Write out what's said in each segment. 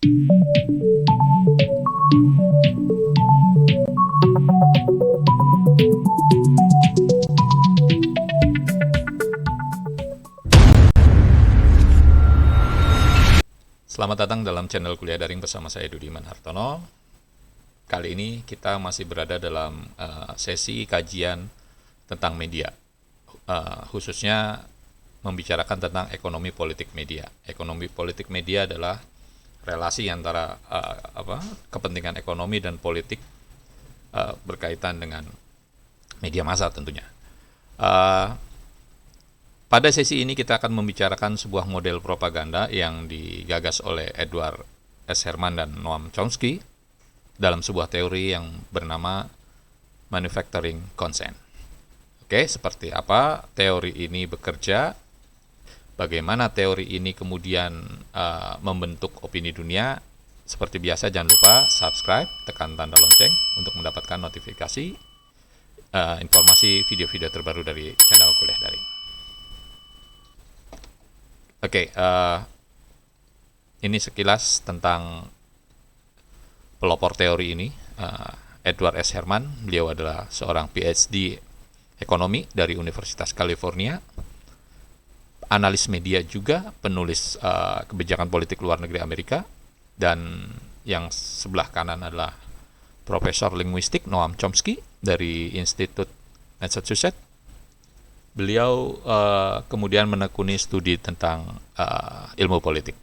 Selamat datang dalam channel Kuliah Daring bersama saya Dudiman Hartono. Kali ini kita masih berada dalam sesi kajian tentang media, khususnya membicarakan tentang ekonomi politik media. Ekonomi politik media adalah relasi antara kepentingan ekonomi dan politik berkaitan dengan media massa tentunya. Pada sesi ini kita akan membicarakan sebuah model propaganda yang digagas oleh Edward S. Herman dan Noam Chomsky dalam sebuah teori yang bernama manufacturing consent. Oke, seperti apa teori ini bekerja? Bagaimana teori ini kemudian membentuk opini dunia? Seperti biasa, jangan lupa subscribe, tekan tanda lonceng untuk mendapatkan notifikasi informasi video-video terbaru dari channel Kuliah Daring. Oke, ini sekilas tentang pelopor teori ini, Edward S. Herman. Beliau adalah seorang PhD ekonomi dari Universitas California, analis media juga, penulis kebijakan politik luar negeri Amerika, dan yang sebelah kanan adalah Profesor Linguistik Noam Chomsky dari Institut Massachusetts. Beliau kemudian menekuni studi tentang ilmu politik.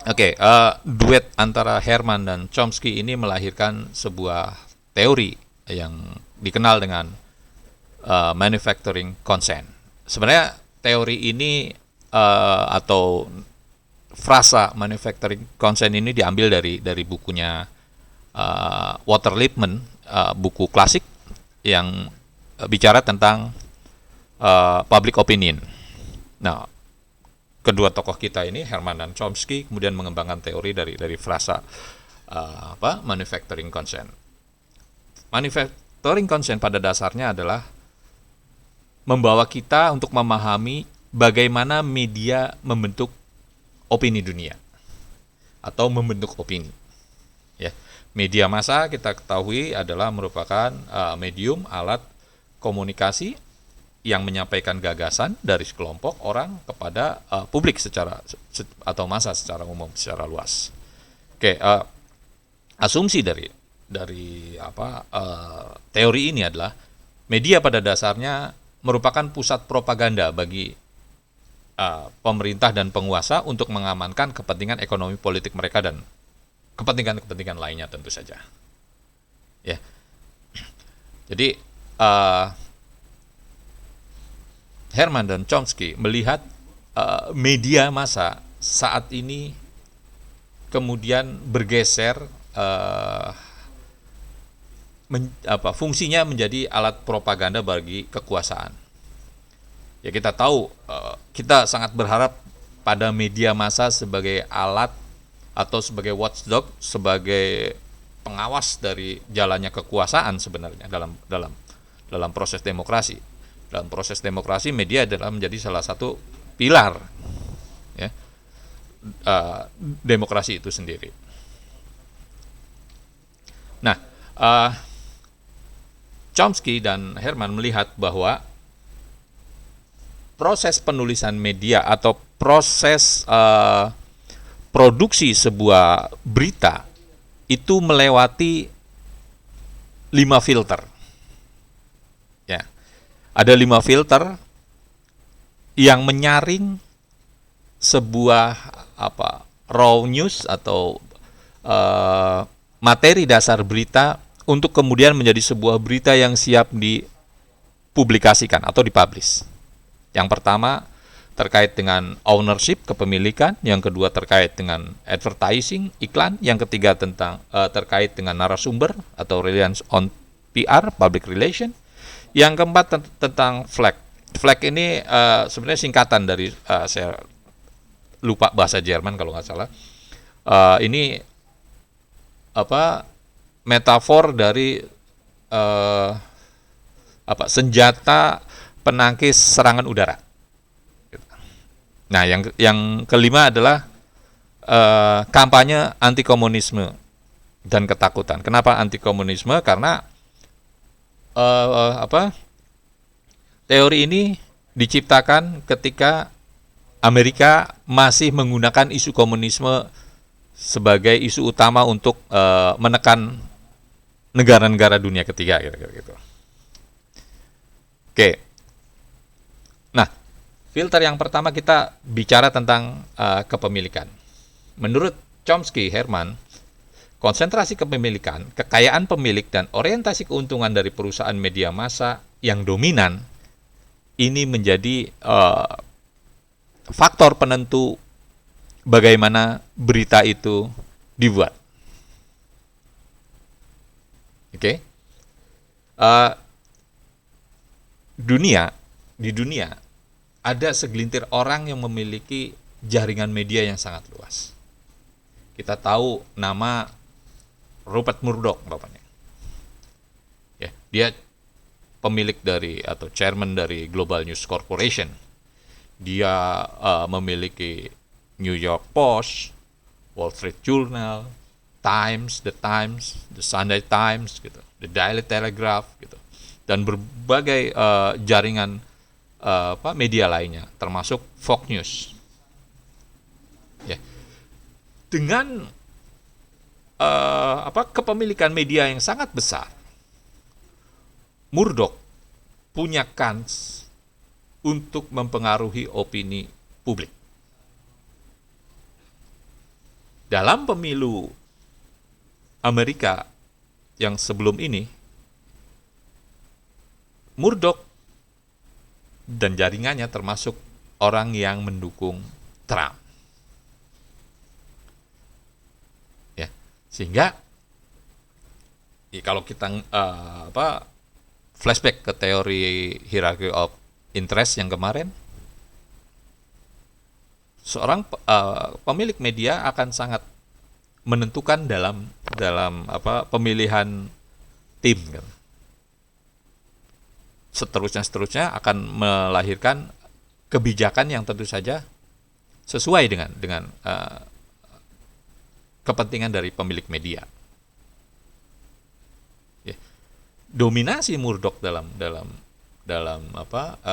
Oke, duet antara Herman dan Chomsky ini melahirkan sebuah teori yang dikenal dengan manufacturing consent. Sebenarnya teori ini atau frasa manufacturing consent ini diambil dari bukunya Walter Lippmann, buku klasik yang bicara tentang public opinion. Nah, kedua tokoh kita ini, Herman dan Chomsky, kemudian mengembangkan teori dari frasa manufacturing consent. Manufacturing consent pada dasarnya adalah membawa kita untuk memahami bagaimana media membentuk opini dunia atau membentuk opini. Ya, media massa kita ketahui adalah merupakan medium, alat komunikasi yang menyampaikan gagasan dari sekelompok orang kepada publik atau massa secara umum, secara luas. Oke, asumsi dari teori ini adalah media pada dasarnya merupakan pusat propaganda bagi pemerintah dan penguasa untuk mengamankan kepentingan ekonomi politik mereka dan kepentingan-kepentingan lainnya tentu saja. Ya, jadi Herman dan Chomsky melihat media massa saat ini kemudian bergeser fungsinya menjadi alat propaganda bagi kekuasaan. Ya, kita tahu, kita sangat berharap pada media massa sebagai alat atau sebagai watchdog, sebagai pengawas dari jalannya kekuasaan sebenarnya dalam proses demokrasi. Dalam proses demokrasi, media adalah menjadi salah satu pilar ya, demokrasi itu sendiri. Nah, Chomsky dan Herman melihat bahwa proses penulisan media atau proses produksi sebuah berita itu melewati 5 filter. Ya, ada 5 filter yang menyaring sebuah raw news atau materi dasar berita untuk kemudian menjadi sebuah berita yang siap dipublikasikan atau dipublish. Yang pertama terkait dengan ownership, kepemilikan, yang kedua terkait dengan advertising, iklan, yang ketiga terkait dengan narasumber atau reliance on PR, public relation, yang keempat tentang flag. Flag ini sebenarnya singkatan dari saya lupa bahasa Jerman kalau nggak salah. Ini metafor dari senjata penangkis serangan udara. Nah, yang kelima adalah kampanye anti komunisme dan ketakutan. Kenapa anti komunisme? Karena teori ini diciptakan ketika Amerika masih menggunakan isu komunisme sebagai isu utama untuk menekan negara-negara dunia ketiga, kira-kira gitu. Oke. Nah, filter yang pertama kita bicara tentang kepemilikan. Menurut Chomsky, Herman, konsentrasi kepemilikan, kekayaan pemilik, dan orientasi keuntungan dari perusahaan media massa yang dominan ini menjadi faktor penentu bagaimana berita itu dibuat. Oke. Di dunia ada segelintir orang yang memiliki jaringan media yang sangat luas. Kita tahu nama Rupert Murdoch, bapaknya. Ya, dia pemilik dari atau chairman dari Global News Corporation. Dia memiliki New York Post, Wall Street Journal, Times, The Sunday Times, gitu, The Daily Telegraph, gitu, dan berbagai jaringan media lainnya, termasuk Fox News. Ya. Dengan kepemilikan media yang sangat besar, Murdoch punya kans untuk mempengaruhi opini publik. Dalam pemilu Amerika yang sebelum ini, Murdoch dan jaringannya termasuk orang yang mendukung Trump. Ya, sehingga kalau kita flashback ke teori hierarchy of interest yang kemarin, seorang pemilik media akan sangat menentukan dalam pemilihan tim. Seterusnya akan melahirkan kebijakan yang tentu saja sesuai dengan kepentingan dari pemilik media. Ya. Dominasi Murdoch dalam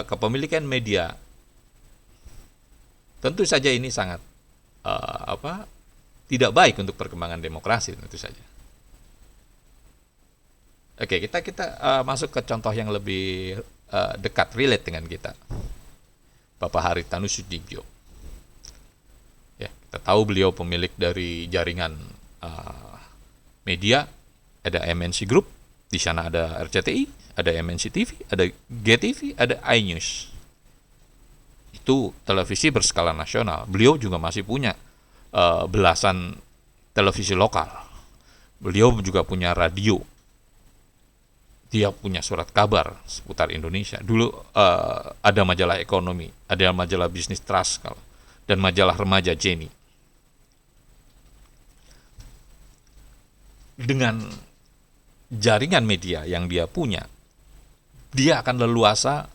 kepemilikan media, tentu saja ini sangat tidak baik untuk perkembangan demokrasi, tentu saja. Oke, kita masuk ke contoh yang lebih dekat, relate dengan kita. Bapak Haritanu Sudibyo. Ya, kita tahu beliau pemilik dari jaringan media, ada MNC Group, di sana ada RCTI, ada MNC TV, ada GTV, ada iNews. Itu televisi berskala nasional. Beliau juga masih punya belasan televisi lokal. Beliau juga punya radio. Dia punya surat kabar seputar Indonesia. Dulu ada majalah ekonomi, ada majalah bisnis Trust, dan majalah remaja Jenny. Dengan jaringan media yang dia punya, dia akan leluasa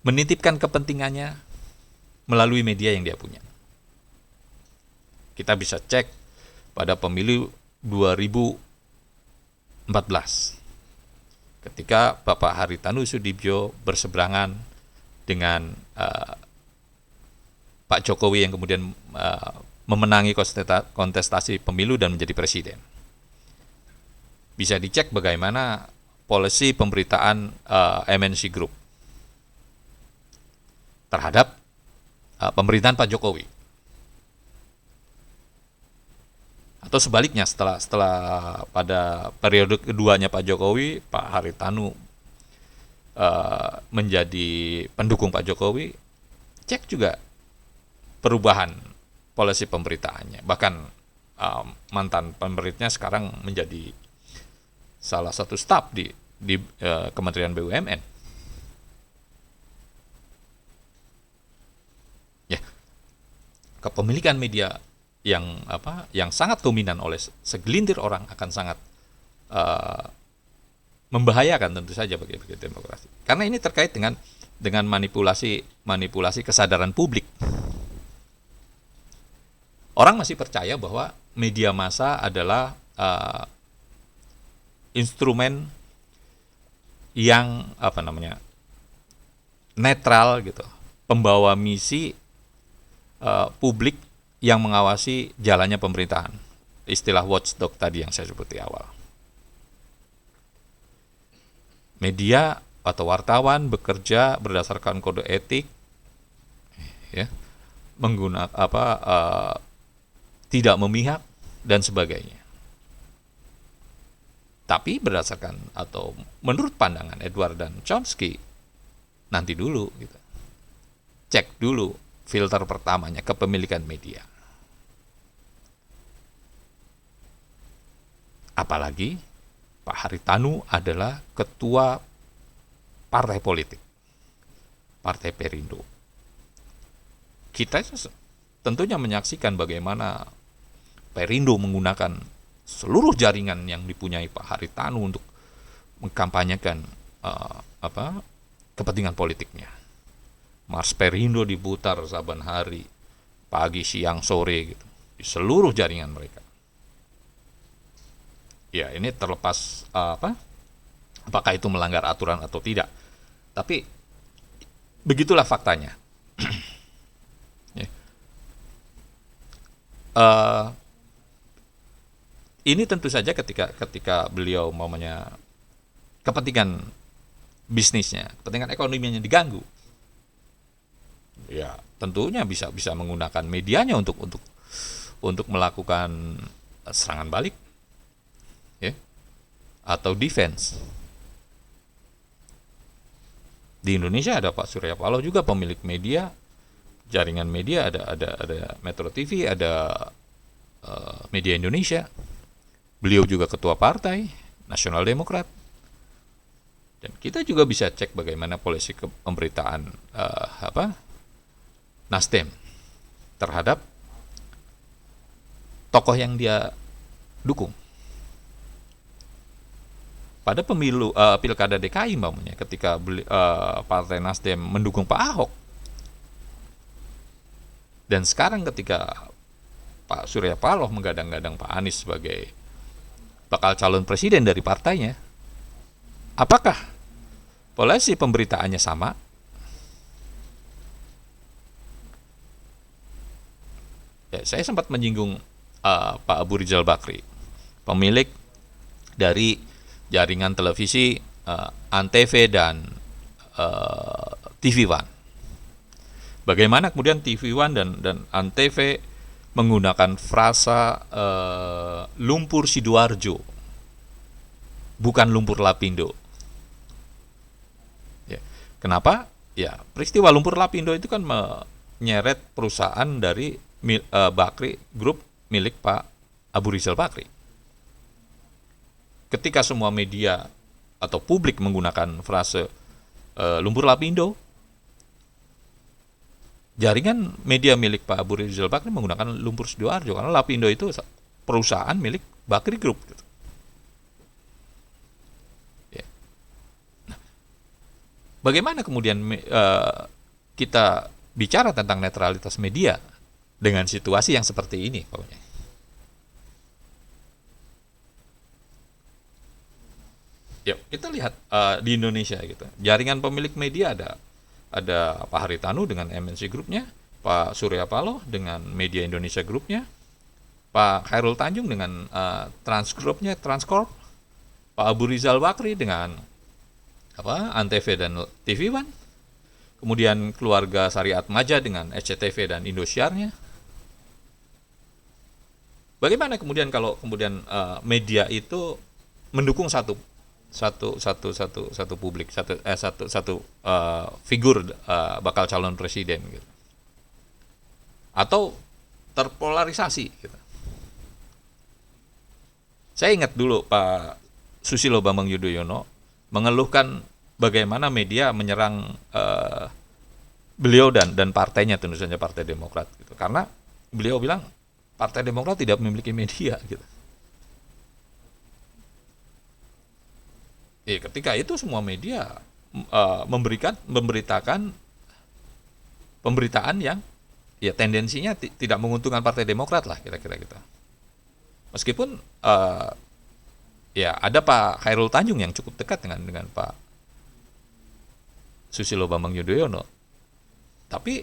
menitipkan kepentingannya melalui media yang dia punya. Kita bisa cek pada pemilu 2014 ketika Bapak Haritanu Sudibyo berseberangan dengan Pak Jokowi yang kemudian memenangi kontestasi pemilu dan menjadi presiden. Bisa dicek bagaimana polisi pemberitaan MNC Group terhadap pemerintahan Pak Jokowi. Atau sebaliknya, setelah pada periode keduanya Pak Jokowi, Pak Haritanu menjadi pendukung Pak Jokowi, cek juga perubahan polisi pemberitaannya. Bahkan mantan pemberitanya sekarang menjadi salah satu staf di Kementerian BUMN. Kepemilikan media yang sangat dominan oleh segelintir orang akan sangat membahayakan tentu saja bagi demokrasi. Karena ini terkait dengan manipulasi kesadaran publik. orang masih percaya bahwa media massa adalah instrumen yang netral gitu, pembawa misi publik yang mengawasi jalannya pemerintahan. Istilah watchdog tadi yang saya sebut di awal. Media atau wartawan bekerja berdasarkan kode etik, ya, menggunakan tidak memihak dan sebagainya. Tapi berdasarkan atau menurut pandangan Edward dan Chomsky, nanti dulu gitu. Cek dulu filter pertamanya, kepemilikan media. Apalagi Pak Haritanu adalah ketua partai politik, Partai Perindo. Kita tentunya menyaksikan bagaimana Perindo menggunakan seluruh jaringan yang dipunyai Pak Haritanu untuk mengkampanyekan kepentingan politiknya. Mars Perindo diputar saban hari, pagi, siang, sore gitu, di seluruh jaringan mereka. Ya, ini terlepas apakah itu melanggar aturan atau tidak. Tapi begitulah faktanya. Ini tentu saja ketika beliau kepentingan bisnisnya, kepentingan ekonominya diganggu, ya tentunya bisa menggunakan medianya untuk melakukan serangan balik, ya, atau defense. Di Indonesia ada Pak Surya Paloh juga pemilik media, jaringan media, ada Metro TV, ada Media Indonesia. Beliau juga ketua partai Nasional Demokrat. Dan kita juga bisa cek bagaimana polisi pemberitaan Nasdem terhadap tokoh yang dia dukung. Pada pemilu pilkada DKI ketika Partai Nasdem mendukung Pak Ahok, dan sekarang ketika Pak Surya Paloh menggadang-gadang Pak Anies sebagai bakal calon presiden dari partainya, apakah polisi pemberitaannya sama? Ya, saya sempat menyinggung Pak Abu Rizal Bakri, pemilik dari jaringan televisi Antv dan TV One. Bagaimana kemudian TV One dan Antv menggunakan frasa lumpur Sidoarjo, bukan lumpur Lapindo. Ya. Kenapa? Ya, peristiwa lumpur Lapindo itu kan menyeret perusahaan dari Bakri Group milik Pak Abu Rizal Bakri. Ketika semua media atau publik menggunakan frase lumpur Lapindo, jaringan media milik Pak Abu Rizal Bakri menggunakan lumpur Sidoarjo, karena Lapindo itu perusahaan milik Bakri Group. Gitu. Ya. Nah, bagaimana kemudian kita bicara tentang netralitas media dengan situasi yang seperti ini? Yuk, kita lihat di Indonesia gitu. Jaringan pemilik media ada Pak Haritanu dengan MNC Group-nya, Pak Surya Paloh dengan Media Indonesia Group-nya, Pak Khairul Tanjung dengan Transcorp-nya, Transcorp, Pak Abu Rizal Bakri dengan Antv dan TV One, kemudian keluarga Syariat Maja dengan SCTV dan Indosiar-nya. Bagaimana kemudian kalau media itu mendukung satu publik, satu figur bakal calon presiden gitu, atau terpolarisasi gitu. Saya ingat dulu Pak Susilo Bambang Yudhoyono mengeluhkan bagaimana media menyerang beliau dan partainya, tentu saja Partai Demokrat gitu, karena beliau bilang Partai Demokrat tidak memiliki media gitu. Ketika itu semua media memberitakan pemberitaan yang ya tendensinya tidak menguntungkan Partai Demokrat lah kira-kira gitu. Meskipun ya ada Pak Khairul Tanjung yang cukup dekat dengan Pak Susilo Bambang Yudhoyono. Tapi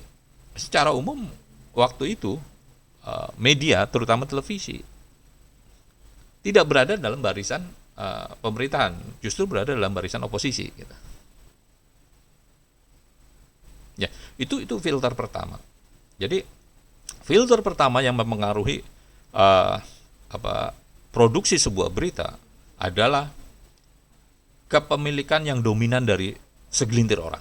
secara umum waktu itu media, terutama televisi, tidak berada dalam barisan pemerintahan, justru berada dalam barisan oposisi. Gitu. Ya, itu filter pertama. Jadi filter pertama yang mempengaruhi produksi sebuah berita adalah kepemilikan yang dominan dari segelintir orang.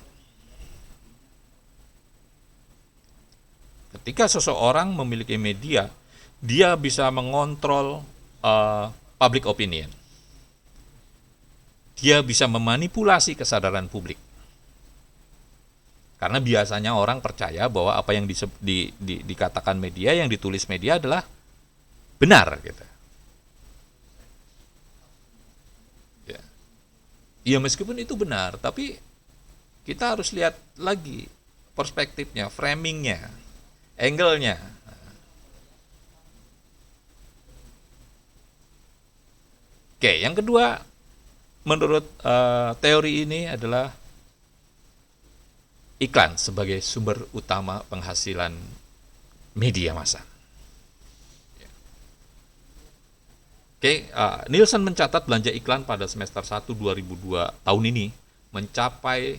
Ketika seseorang memiliki media, dia bisa mengontrol public opinion. Dia bisa memanipulasi kesadaran publik. Karena biasanya orang percaya bahwa apa yang dikatakan media, yang ditulis media adalah benar. Gitu. Ya meskipun itu benar, tapi kita harus lihat lagi perspektifnya, framingnya, angle-nya. Oke, yang kedua, menurut teori ini adalah iklan sebagai sumber utama penghasilan media massa. Oke, Nielsen mencatat belanja iklan pada semester 1 2002 tahun ini mencapai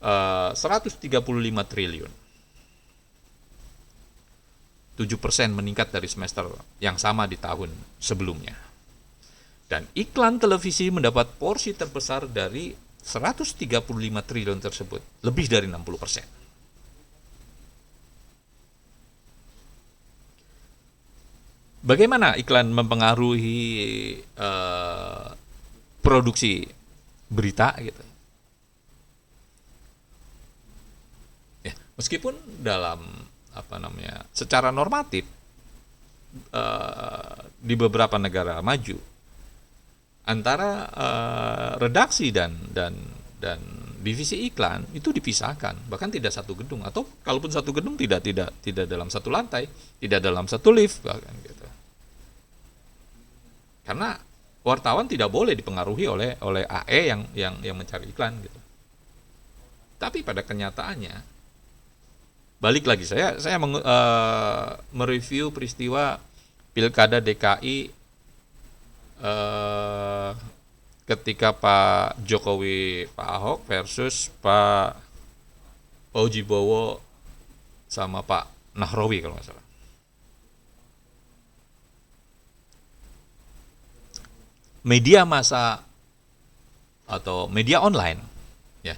135 triliun. 7% meningkat dari semester yang sama di tahun sebelumnya. Dan iklan televisi mendapat porsi terbesar dari 135 triliun tersebut, lebih dari 60%. Bagaimana iklan mempengaruhi produksi berita gitu? Ya, meskipun dalam secara normatif di beberapa negara maju antara redaksi dan divisi iklan itu dipisahkan, bahkan tidak satu gedung, atau kalaupun satu gedung tidak dalam satu lantai, tidak dalam satu lift bahkan gitu. Karena wartawan tidak boleh dipengaruhi oleh AE yang mencari iklan gitu. Tapi pada kenyataannya, balik lagi saya mereview peristiwa Pilkada DKI ketika Pak Jokowi, Pak Ahok versus Pak Fauji Bowo sama Pak Nahrawi kalau nggak salah. Media massa atau media online, ya.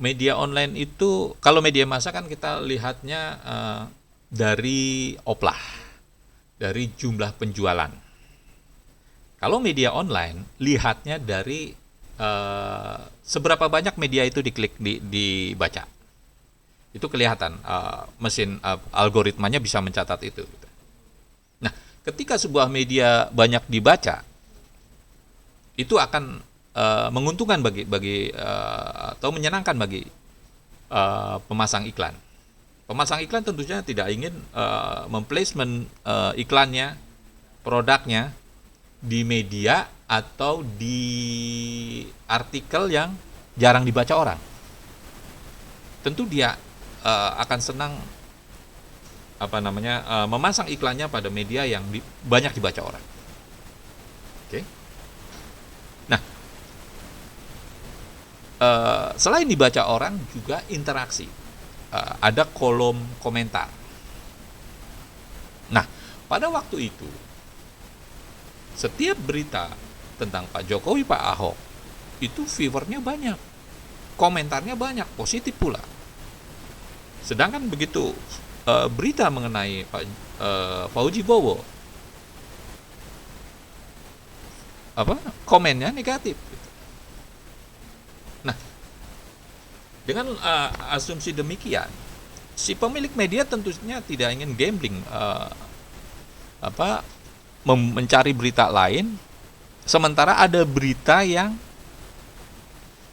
Media online itu, kalau media massa kan kita lihatnya dari oplah, dari jumlah penjualan. Kalau media online, lihatnya dari seberapa banyak media itu diklik, dibaca. Itu kelihatan, mesin algoritmanya bisa mencatat itu. Nah, ketika sebuah media banyak dibaca, itu akan menguntungkan bagi atau menyenangkan bagi pemasang iklan. Pemasang iklan tentunya tidak ingin memplacement iklannya, produknya di media atau di artikel yang jarang dibaca orang. Tentu dia akan senang memasang iklannya pada media yang banyak dibaca orang. Oke. Nah, selain dibaca orang juga interaksi. Ada kolom komentar. Nah, pada waktu itu setiap berita tentang Pak Jokowi, Pak Ahok itu viewernya banyak, komentarnya banyak, positif pula. Sedangkan begitu berita mengenai Pak Fauji Bowo, komennya negatif. Nah, dengan asumsi demikian, si pemilik media tentunya tidak ingin gambling, mencari berita lain, sementara ada berita yang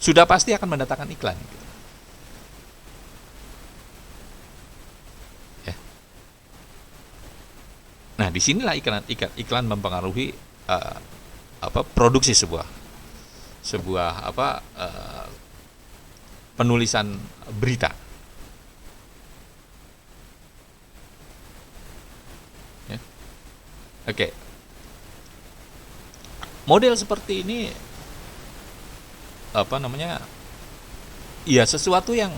sudah pasti akan mendatangkan iklan. Nah, disinilah iklan mempengaruhi produksi sebuah penulisan berita. Ya. Oke. Model seperti ini ya sesuatu yang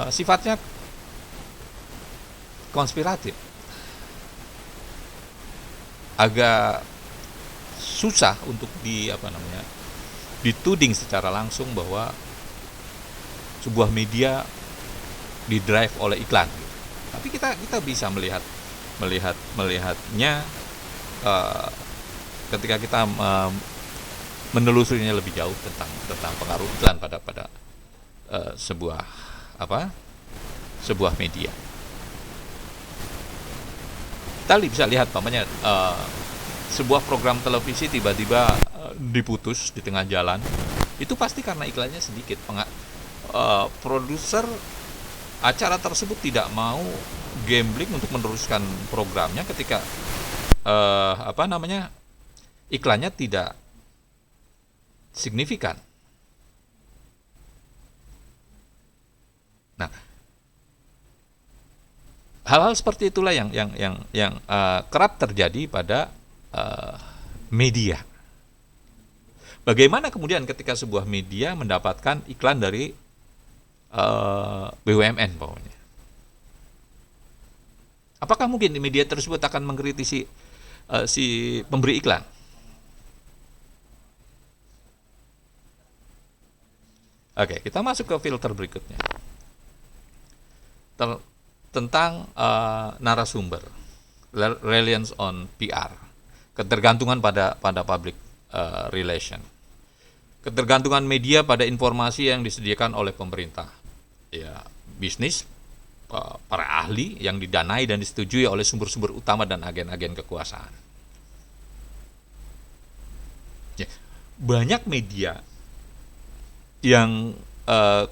sifatnya konspiratif. Agak susah untuk dituding secara langsung bahwa sebuah media didrive oleh iklan. Tapi kita bisa melihatnya ketika kita menelusurinya lebih jauh tentang pengaruh iklan pada sebuah media. Kita bisa lihat sebuah program televisi tiba-tiba diputus di tengah jalan, itu pasti karena iklannya sedikit. Produser acara tersebut tidak mau gambling untuk meneruskan programnya ketika iklannya tidak signifikan. Nah, hal-hal seperti itulah yang kerap terjadi pada media. Bagaimana kemudian ketika sebuah media mendapatkan iklan dari BUMN pokoknya? Apakah mungkin media tersebut akan mengkritisi si pemberi iklan? Oke, kita masuk ke filter berikutnya. Tentang narasumber, reliance on PR, ketergantungan pada public relation, ketergantungan media pada informasi yang disediakan oleh pemerintah, ya bisnis, para ahli yang didanai dan disetujui oleh sumber-sumber utama dan agen-agen kekuasaan. Ya, banyak media yang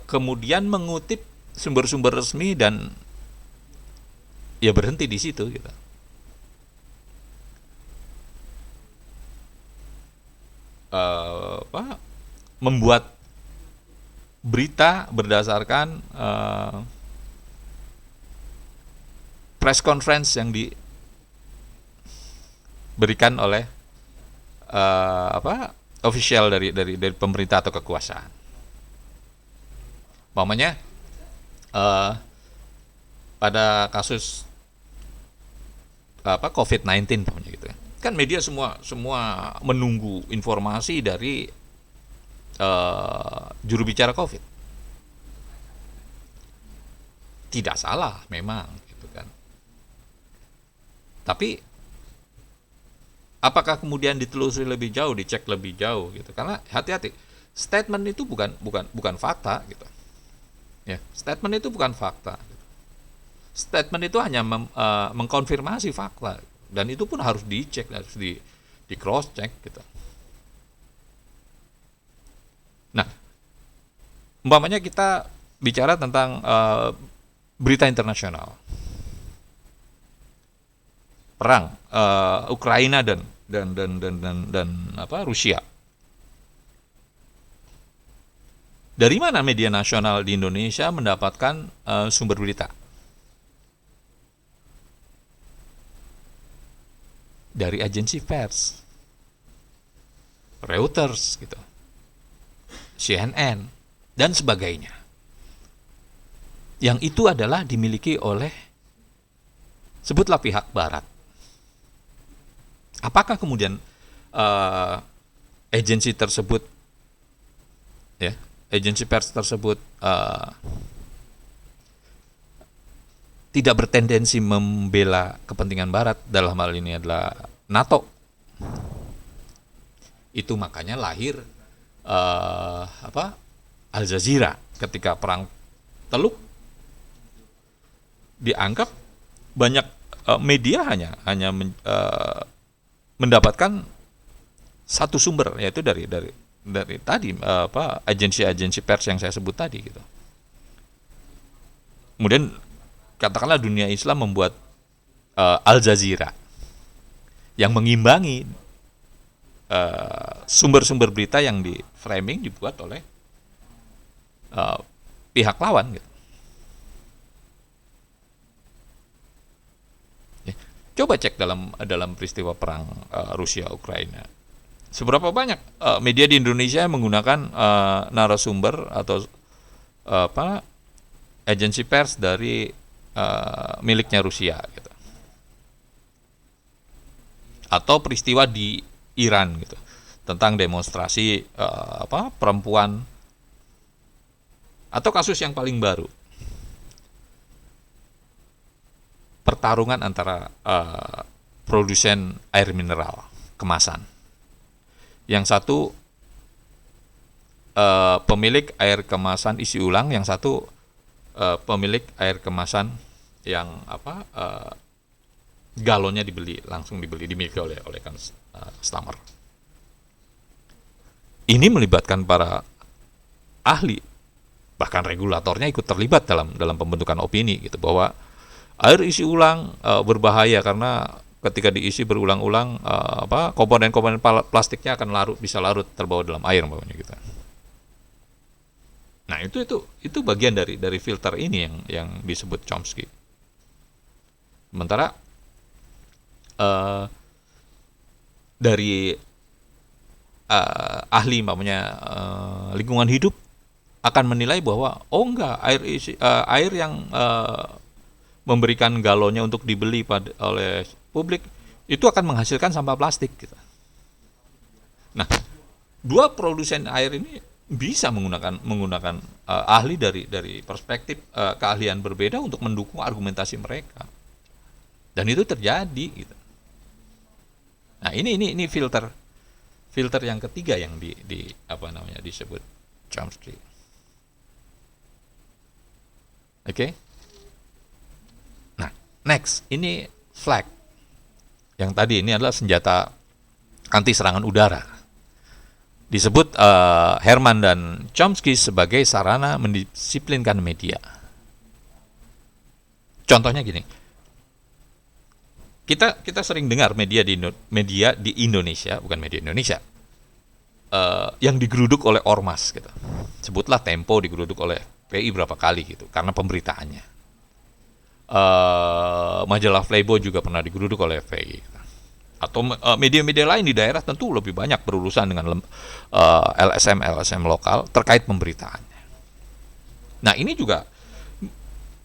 kemudian mengutip sumber-sumber resmi dan ya berhenti di situ gitu. Membuat berita berdasarkan press conference yang diberikan oleh official dari pemerintah atau kekuasaan. Umpamanya pada kasus COVID-19 gitu ya. Kan media semua menunggu informasi dari juru bicara COVID. Tidak salah memang gitu kan. Tapi apakah kemudian ditelusuri lebih jauh, dicek lebih jauh gitu? Karena hati-hati, statement itu bukan fakta gitu. Ya, statement itu bukan fakta. Statement itu hanya mengkonfirmasi fakta, dan itu pun harus dicek, harus di cross check gitu. Nah, umpamanya kita bicara tentang berita internasional, perang Ukraina dan Rusia. Dari mana media nasional di Indonesia mendapatkan sumber berita? Dari agensi pers, Reuters gitu, CNN dan sebagainya. Yang itu adalah dimiliki oleh, sebutlah, pihak barat. Apakah kemudian agensi tersebut, ya, agensi pers tersebut tidak bertendensi membela kepentingan barat, dalam hal ini adalah NATO? Itu makanya lahir Al Jazeera ketika perang Teluk. Dianggap banyak media hanya mendapatkan satu sumber, yaitu dari tadi agensi-agensi pers yang saya sebut tadi gitu. Kemudian katakanlah dunia Islam membuat Al Jazeera yang mengimbangi sumber-sumber berita yang di framing dibuat oleh pihak lawan gitu. Ya, coba cek dalam peristiwa perang Rusia Ukraina. Seberapa banyak media di Indonesia yang menggunakan narasumber atau agensi pers dari miliknya Rusia gitu. Atau peristiwa di Iran gitu, tentang demonstrasi perempuan, atau kasus yang paling baru, pertarungan antara produsen air mineral kemasan. Yang satu pemilik air kemasan isi ulang, yang satu pemilik air kemasan yang galonnya dimiliki oleh Consumer. Ini melibatkan para ahli, bahkan regulatornya ikut terlibat dalam pembentukan opini gitu, bahwa air isi ulang berbahaya karena ketika diisi berulang-ulang komponen-komponen plastiknya akan bisa larut terbawa dalam air gitu. Nah, itu bagian dari filter ini yang disebut Chomsky. Sementara dari ahli lingkungan hidup akan menilai bahwa enggak, air yang memberikan galonnya untuk dibeli oleh publik itu akan menghasilkan sampah plastik gitu. Nah, dua produsen air ini bisa menggunakan ahli dari perspektif keahlian berbeda untuk mendukung argumentasi mereka, dan itu terjadi gitu. Nah, ini filter yang ketiga yang disebut Chomsky. Oke. Nah, next ini flag. Yang tadi ini adalah senjata anti serangan udara. Disebut Herman dan Chomsky sebagai sarana mendisiplinkan media. Contohnya gini. Kita sering dengar media di Indonesia, bukan media Indonesia, yang digeruduk oleh ormas gitu. Sebutlah Tempo digeruduk oleh PI berapa kali gitu karena pemberitaannya. Majalah Playboy juga pernah digeruduk oleh FPI. Atau media-media lain di daerah tentu lebih banyak berurusan dengan LSM lokal terkait pemberitaannya. Nah, ini juga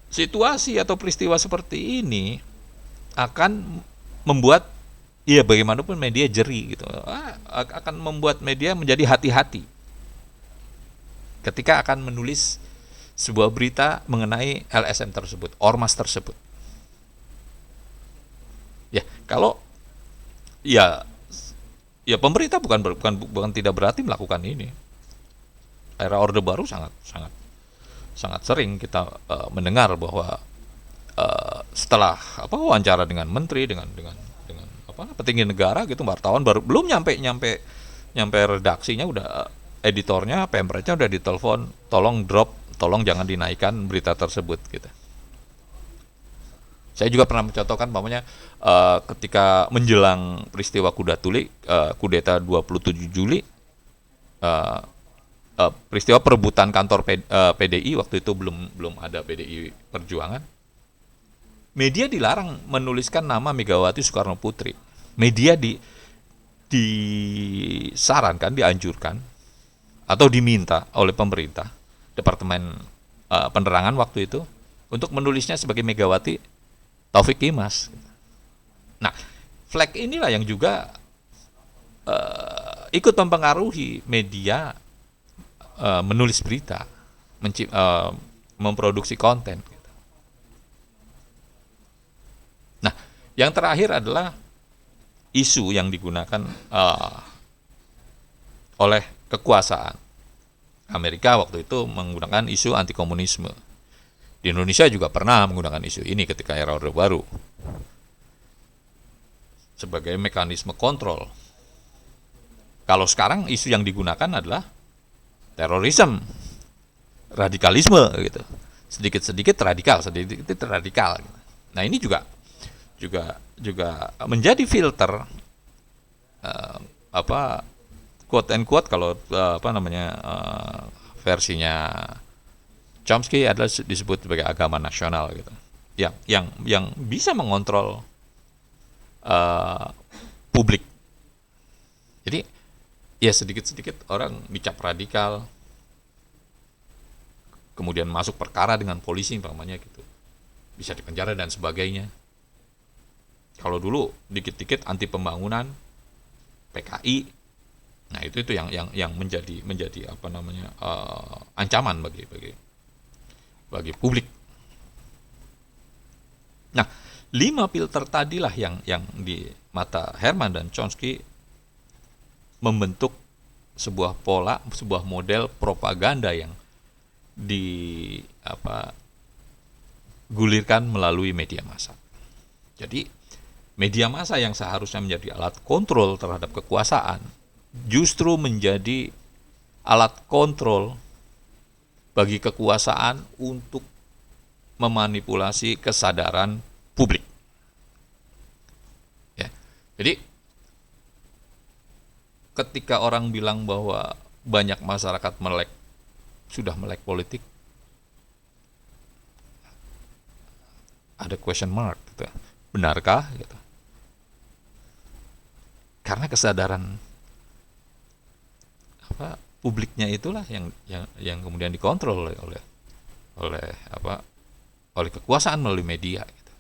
situasi atau peristiwa seperti ini akan membuat bagaimanapun media jeri gitu. Akan membuat media menjadi hati-hati ketika akan menulis sebuah berita mengenai LSM tersebut, ormas tersebut. Ya, kalau ya pemerintah bukan tidak berarti melakukan ini. Era Orde Baru sangat sering kita mendengar bahwa setelah wawancara dengan menteri, dengan petinggi negara gitu, wartawan belum nyampe redaksinya udah editornya, pemretnya udah ditelepon, tolong jangan dinaikkan berita tersebut gitu. Saya juga pernah mencontohkan ketika menjelang peristiwa kudeta 27 Juli, peristiwa perebutan kantor PDI, waktu itu belum ada PDI Perjuangan. Media dilarang menuliskan nama Megawati Soekarno Putri. Media disarankan, dianjurkan atau diminta oleh pemerintah, Departemen Penerangan waktu itu, untuk menulisnya sebagai Megawati Taufik Kimas. Nah, flag inilah yang juga ikut mempengaruhi media menulis berita, memproduksi konten. Nah, yang terakhir adalah isu yang digunakan oleh kekuasaan. Amerika waktu itu menggunakan isu anti komunisme. Di Indonesia juga pernah menggunakan isu ini ketika era Orde Baru sebagai mekanisme kontrol. Kalau sekarang isu yang digunakan adalah terorisme, radikalisme gitu, sedikit-sedikit radikal, sedikit-sedikit radikal. Nah, ini juga juga juga menjadi filter, apa, quote and quote, kalau versinya Chomsky adalah disebut sebagai agama nasional gitu. Yang bisa mengontrol publik. Jadi ya sedikit-sedikit orang dicap radikal, kemudian masuk perkara dengan polisi umpamanya gitu, bisa dipenjara dan sebagainya. Kalau dulu dikit-dikit anti pembangunan, PKI, nah itu yang menjadi apa namanya, ancaman bagi publik. Nah, 5 filter tadilah yang di mata Herman dan Chomsky membentuk sebuah pola, sebuah model propaganda yang digulirkan melalui media massa. Jadi media massa yang seharusnya menjadi alat kontrol terhadap kekuasaan justru menjadi alat kontrol bagi kekuasaan untuk memanipulasi kesadaran publik. Ya. Jadi ketika orang bilang bahwa banyak masyarakat sudah melek politik, ada question mark gitu. Benarkah gitu? Karena kesadaran publiknya itulah yang kemudian dikontrol oleh kekuasaan melalui media gitu.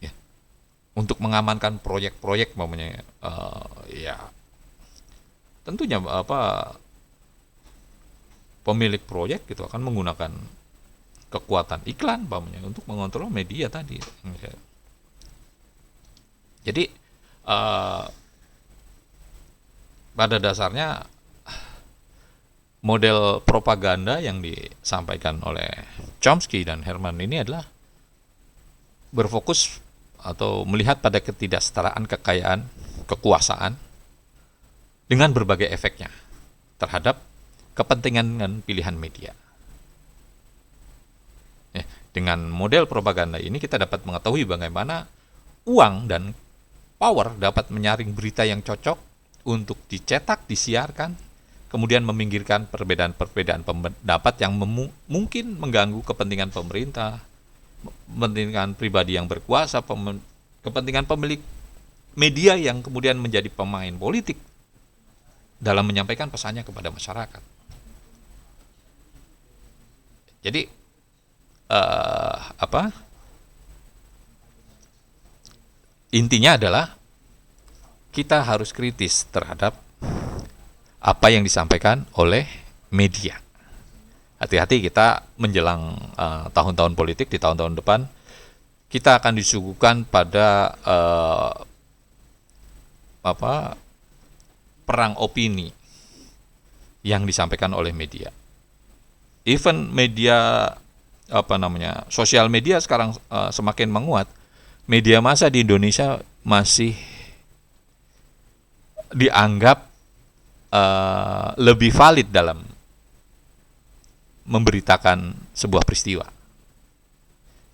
Ya. Untuk mengamankan proyek-proyek ya tentunya pemilik proyek gitu akan menggunakan kekuatan iklan untuk mengontrol media tadi. Jadi pada dasarnya model propaganda yang disampaikan oleh Chomsky dan Herman ini adalah berfokus atau melihat pada ketidaksetaraan kekayaan kekuasaan dengan berbagai efeknya terhadap kepentingan dan pilihan media. Dengan model propaganda ini kita dapat mengetahui bagaimana uang dan power dapat menyaring berita yang cocok untuk dicetak, disiarkan, kemudian meminggirkan perbedaan-perbedaan pendapat yang mungkin mengganggu kepentingan pemerintah, kepentingan pribadi yang berkuasa, kepentingan pemilik media yang kemudian menjadi pemain politik dalam menyampaikan pesannya kepada masyarakat. Jadi intinya adalah kita harus kritis terhadap apa yang disampaikan oleh media. Hati-hati kita menjelang tahun-tahun politik, di tahun-tahun depan kita akan disuguhkan pada perang opini yang disampaikan oleh media. Even media sosial media sekarang semakin menguat. Media massa di Indonesia masih dianggap lebih valid dalam memberitakan sebuah peristiwa.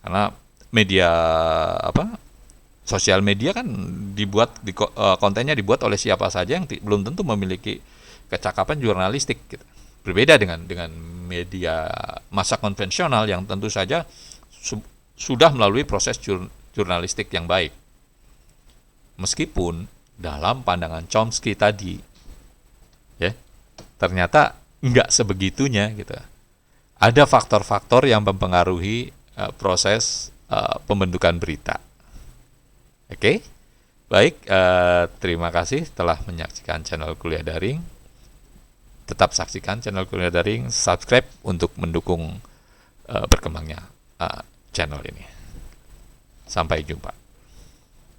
Karena media sosial media kan kontennya dibuat oleh siapa saja yang belum tentu memiliki kecakapan jurnalistik gitu. Berbeda dengan media massa konvensional yang tentu saja sudah melalui proses jurnalistik yang baik. Meskipun dalam pandangan Chomsky tadi, ya, ternyata nggak sebegitunya gitu. Ada faktor-faktor yang mempengaruhi proses pembentukan berita. Oke, baik. Terima kasih telah menyaksikan channel Kuliah Daring. Tetap saksikan channel Kuliah Daring, subscribe untuk mendukung berkembangnya channel ini. Sampai jumpa.